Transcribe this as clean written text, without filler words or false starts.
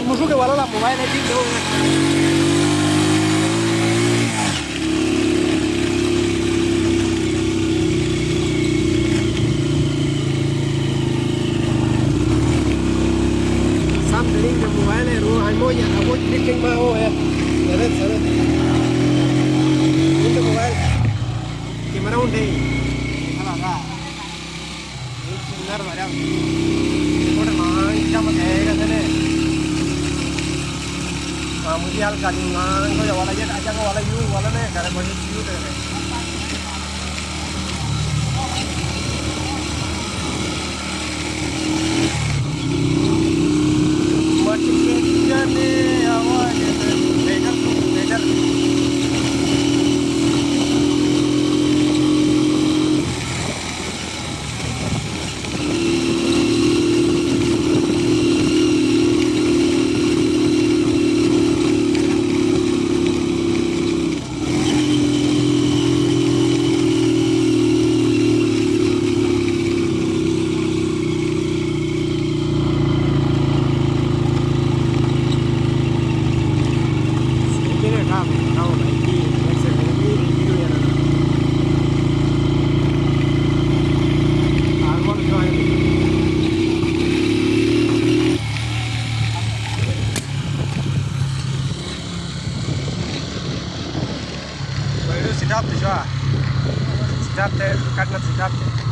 Anh mua cái đó là mobile này chứ đâu. Something cái mobile này rồi anh mua nhà anh mua cái kinh mà ô ya. Đấy đấy. Cái mobile. Cái mà nó undi. Hả là. Sunder വരാം. ഇവിടെ മാഞ്ചാമ കേകതനെ. Mulia al-Kalingan, kau jawab aja, aja kau wala you, wala ne, karena banyak you deh. Macam kita ni awak ni, begal tu, begal. Sedap tu, sedap tu, kat nak sedap tu.